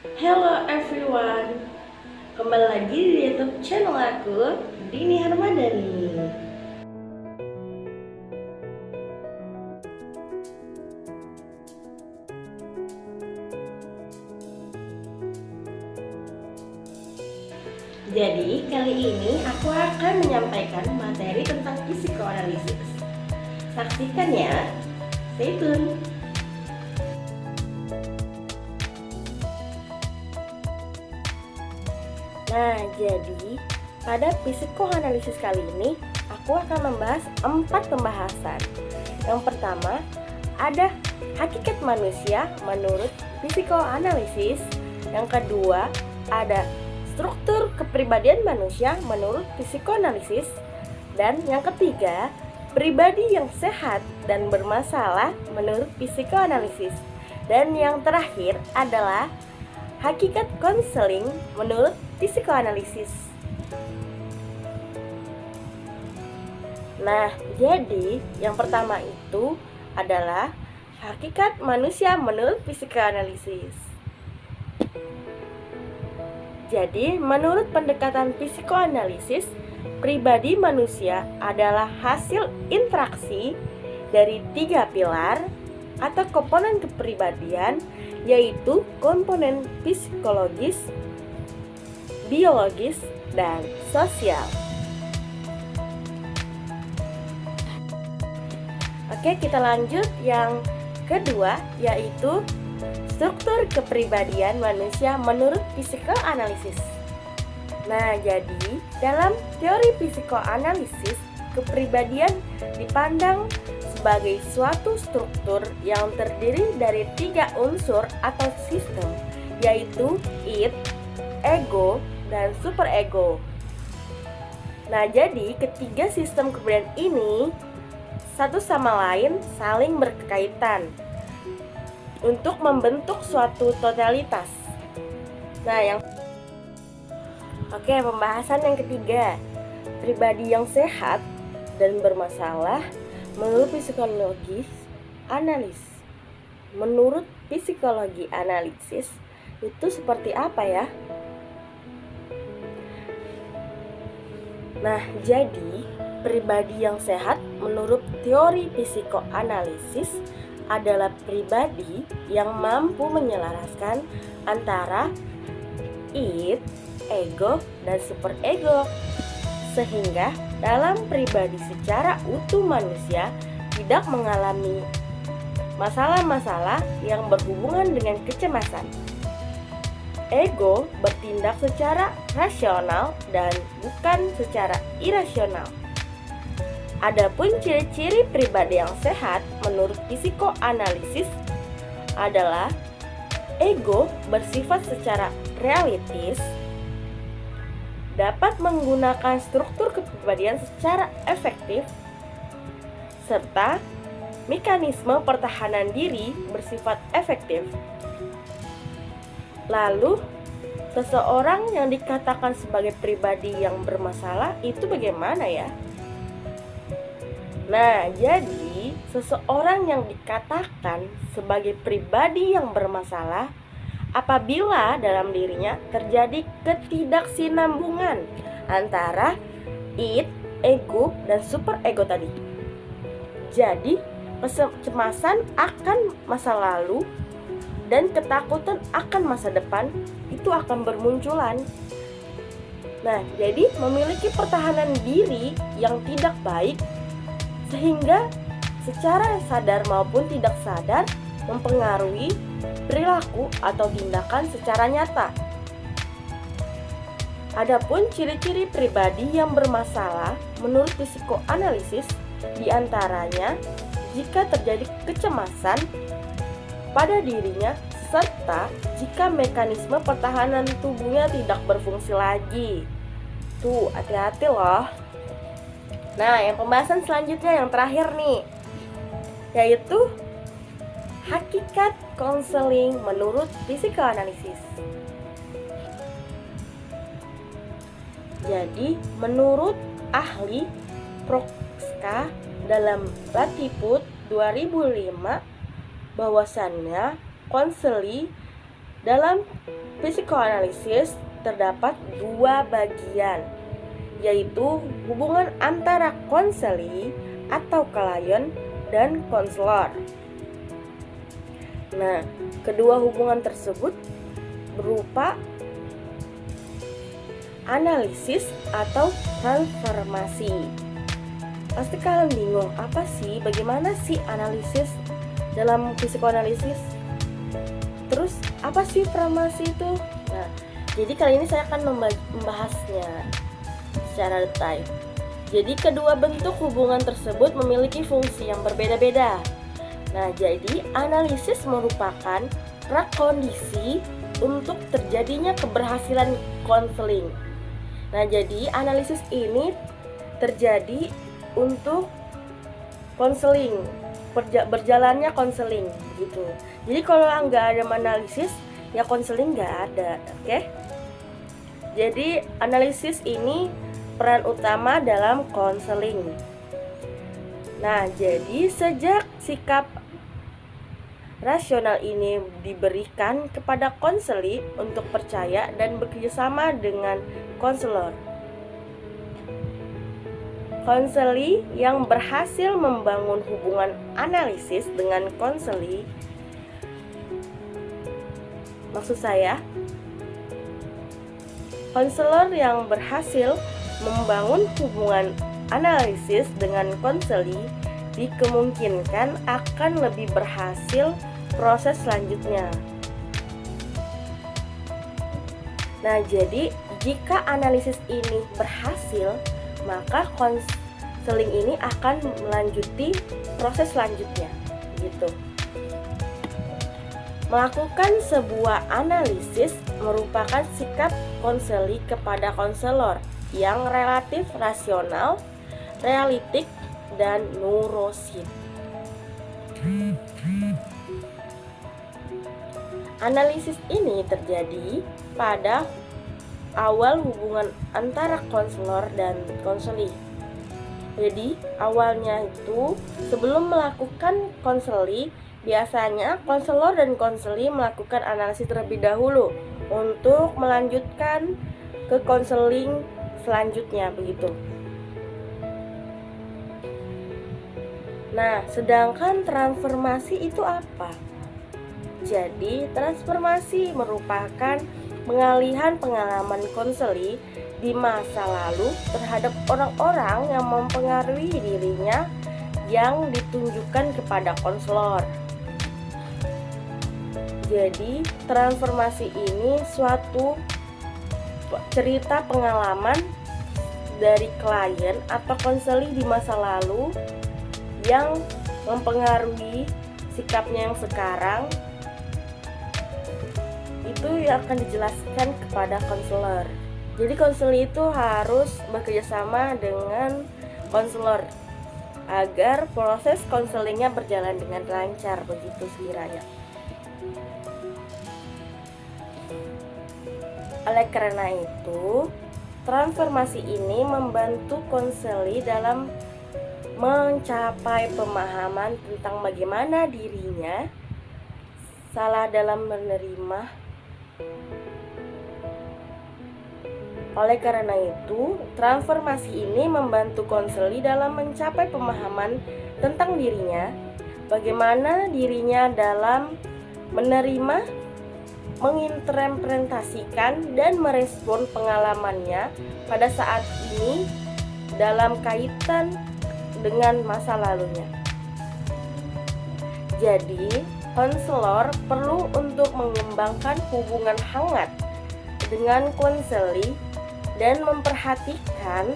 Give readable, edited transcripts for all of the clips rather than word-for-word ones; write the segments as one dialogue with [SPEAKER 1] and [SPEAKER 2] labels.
[SPEAKER 1] Hello everyone, kembali lagi di YouTube channel aku, Dini Harmadani. Jadi kali ini aku akan menyampaikan materi tentang psikoanalisis. Saksikan ya, stay tune. Nah, jadi pada psikoanalisis kali ini aku akan membahas 4 pembahasan. Yang pertama, ada hakikat manusia menurut psikoanalisis. Yang kedua, ada struktur kepribadian manusia menurut psikoanalisis. Dan yang ketiga, pribadi yang sehat dan bermasalah menurut psikoanalisis. Dan yang terakhir adalah hakikat konseling menurut psikoanalisis. Nah, jadi yang pertama itu adalah hakikat manusia menurut psikoanalisis. Jadi, menurut pendekatan psikoanalisis, pribadi manusia adalah hasil interaksi dari 3 pilar atau komponen kepribadian, yaitu komponen psikologis, biologis, dan sosial. Oke, kita lanjut yang kedua, yaitu struktur kepribadian manusia menurut psikoanalisis. Nah, jadi dalam teori psikoanalisis, kepribadian dipandang sebagai suatu struktur yang terdiri dari 3 unsur atau sistem, yaitu id, ego, dan superego. Nah, jadi ketiga sistem kepribadian ini satu sama lain saling berkaitan untuk membentuk suatu totalitas. Nah, pembahasan yang ketiga, pribadi yang sehat dan bermasalah menurut psikologi analis. Menurut psikologi analisis itu seperti apa ya? Nah, jadi pribadi yang sehat menurut teori psikoanalisis adalah pribadi yang mampu menyelaraskan antara id, ego, dan superego, sehingga dalam pribadi secara utuh manusia tidak mengalami masalah-masalah yang berhubungan dengan kecemasan. Ego bertindak secara rasional dan bukan secara irasional. Adapun ciri-ciri pribadi yang sehat menurut psikoanalisis adalah ego bersifat secara realistis, dapat menggunakan struktur kepribadian secara efektif, serta mekanisme pertahanan diri bersifat efektif. Lalu, seseorang yang dikatakan sebagai pribadi yang bermasalah itu bagaimana ya? Nah, jadi seseorang yang dikatakan sebagai pribadi yang bermasalah apabila dalam dirinya terjadi ketidaksinambungan antara id, ego, dan superego tadi. Jadi, kecemasan akan masa lalu dan ketakutan akan masa depan itu akan bermunculan. Nah, jadi memiliki pertahanan diri yang tidak baik sehingga secara sadar maupun tidak sadar mempengaruhi perilaku atau tindakan secara nyata. Adapun ciri-ciri pribadi yang bermasalah menurut psikoanalisis diantaranya jika terjadi kecemasan pada dirinya serta jika mekanisme pertahanan tubuhnya tidak berfungsi lagi. Tuh, hati-hati loh. Nah, yang pembahasan selanjutnya yang terakhir nih, yaitu hakikat konseling menurut psikoanalisis. Jadi, menurut ahli Proska dalam Latiput 2005, bahwasannya konseling Dalam psikoanalisis terdapat dua bagian, yaitu hubungan antara konseli atau klien dan konselor. Nah, kedua hubungan tersebut berupa analisis atau transformasi. Pasti kalian bingung, apa sih, bagaimana sih analisis dalam psikoanalisis? Terus apa sih transformasi itu? Nah, jadi kali ini saya akan membahasnya secara detail. Jadi kedua bentuk hubungan tersebut memiliki fungsi yang berbeda-beda. Nah, jadi analisis merupakan prakondisi untuk terjadinya keberhasilan konseling. Nah, jadi analisis ini terjadi untuk konseling, berjalannya konseling gitu. Jadi kalau nggak ada analisis, ya konseling nggak ada, oke? Jadi analisis ini peran utama dalam konseling. Nah, jadi sejak sikap rasional ini diberikan kepada konseli untuk percaya dan bekerjasama dengan konselor. Konseli yang berhasil membangun hubungan analisis dengan konseli, maksud saya, konselor yang berhasil membangun hubungan analisis dengan konseli dikemungkinkan akan lebih berhasil proses selanjutnya. Nah, jadi jika analisis ini berhasil, maka konseling ini akan melanjuti proses selanjutnya, gitu. Melakukan sebuah analisis merupakan sikap konseli kepada konselor yang relatif rasional, realitik, dan neurosis. Analisis ini terjadi pada awal hubungan antara konselor dan konseli. Jadi awalnya itu sebelum melakukan konseli, biasanya konselor dan konseli melakukan analisis terlebih dahulu untuk melanjutkan ke konseling selanjutnya, begitu. Nah, sedangkan transformasi itu apa? Jadi, transformasi merupakan pengalihan pengalaman konseli di masa lalu terhadap orang-orang yang mempengaruhi dirinya yang ditunjukkan kepada konselor. Jadi, transformasi ini suatu cerita pengalaman dari klien atau konseli di masa lalu yang mempengaruhi sikapnya yang sekarang, itu yang akan dijelaskan kepada konselor. Jadi konseli itu harus bekerjasama dengan konselor agar proses konselingnya berjalan dengan lancar, begitu sekiranya. Oleh karena itu, transformasi ini membantu konseli dalam mencapai pemahaman tentang bagaimana dirinya salah dalam menerima. Oleh karena itu, transformasi ini membantu konseli dalam mencapai pemahaman tentang dirinya, bagaimana dirinya dalam menerima, menginterpretasikan, dan merespon pengalamannya pada saat ini dalam kaitan dengan masa lalunya. Jadi, konselor perlu untuk mengembangkan hubungan hangat dengan konseli dan memperhatikan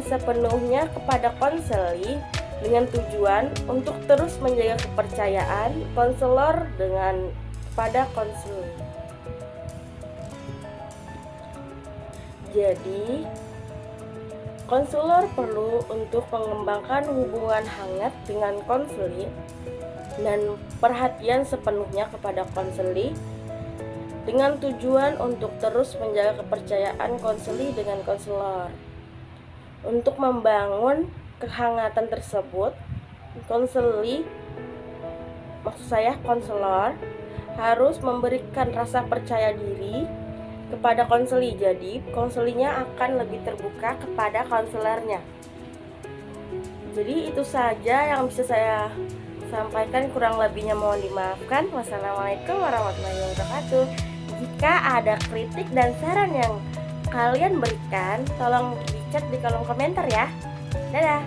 [SPEAKER 1] sepenuhnya kepada konseli dengan tujuan untuk terus menjaga kepercayaan konselor pada konseli. Jadi, konselor perlu untuk mengembangkan hubungan hangat dengan konseli dan perhatian sepenuhnya kepada konseli dengan tujuan untuk terus menjaga kepercayaan konseli dengan konselor. Untuk membangun kehangatan tersebut, konseli, maksud saya konselor, harus memberikan rasa percaya diri kepada konseli. Jadi konselinya akan lebih terbuka kepada konselornya. Jadi itu saja yang bisa saya sampaikan, kurang lebihnya mohon dimaafkan. Wassalamualaikum warahmatullahi wabarakatuh. Jika ada kritik dan saran yang kalian berikan, tolong dicat di kolom komentar ya. Dadah.